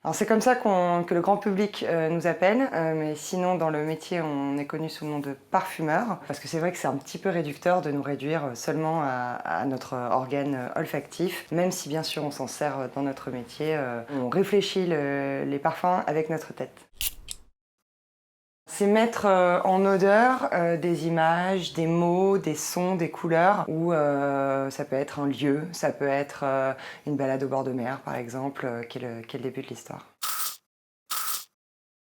Alors c'est comme ça que le grand public nous appelle, mais sinon dans le métier on est connu sous le nom de parfumeur, parce que c'est vrai que c'est un petit peu réducteur de nous réduire seulement à notre organe olfactif, même si bien sûr on s'en sert dans notre métier, on réfléchit les parfums avec notre tête. C'est mettre en odeur des images, des mots, des sons, des couleurs, ou ça peut être un lieu, ça peut être une balade au bord de mer par exemple, qui est le début de l'histoire.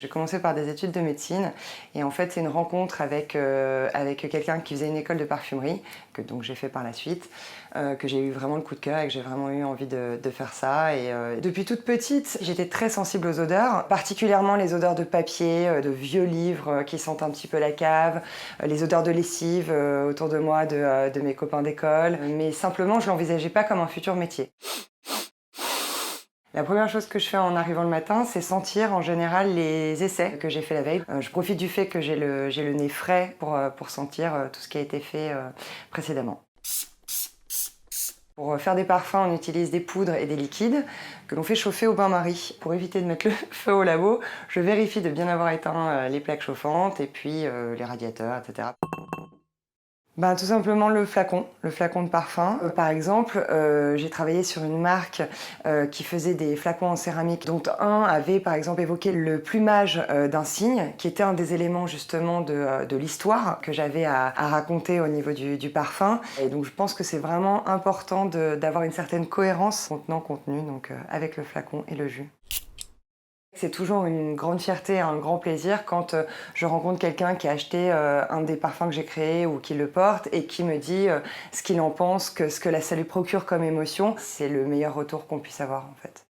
J'ai commencé par des études de médecine et en fait c'est une rencontre avec quelqu'un qui faisait une école de parfumerie, que donc j'ai fait par la suite, que j'ai eu vraiment le coup de cœur et que j'ai vraiment eu envie de faire ça. Et depuis toute petite, j'étais très sensible aux odeurs, particulièrement les odeurs de papier, de vieux livres qui sentent un petit peu la cave, les odeurs de lessive autour de moi, de mes copains d'école, mais simplement je l'envisageais pas comme un futur métier. La première chose que je fais en arrivant le matin, c'est sentir en général les essais que j'ai fait la veille. Je profite du fait que j'ai le nez frais pour sentir tout ce qui a été fait précédemment. Pour faire des parfums, on utilise des poudres et des liquides que l'on fait chauffer au bain-marie. Pour éviter de mettre le feu au labo, je vérifie de bien avoir éteint les plaques chauffantes et puis les radiateurs, etc. Ben, tout simplement le flacon de parfum. Par exemple, j'ai travaillé sur une marque qui faisait des flacons en céramique, dont un avait par exemple évoqué le plumage d'un cygne, qui était un des éléments justement de l'histoire que j'avais à raconter au niveau du parfum. Et donc je pense que c'est vraiment important d'avoir une certaine cohérence contenant-contenu, donc avec le flacon et le jus. C'est toujours une grande fierté, un grand plaisir quand je rencontre quelqu'un qui a acheté un des parfums que j'ai créé ou qui le porte et qui me dit ce qu'il en pense, ce que ça lui procure comme émotion. C'est le meilleur retour qu'on puisse avoir en fait.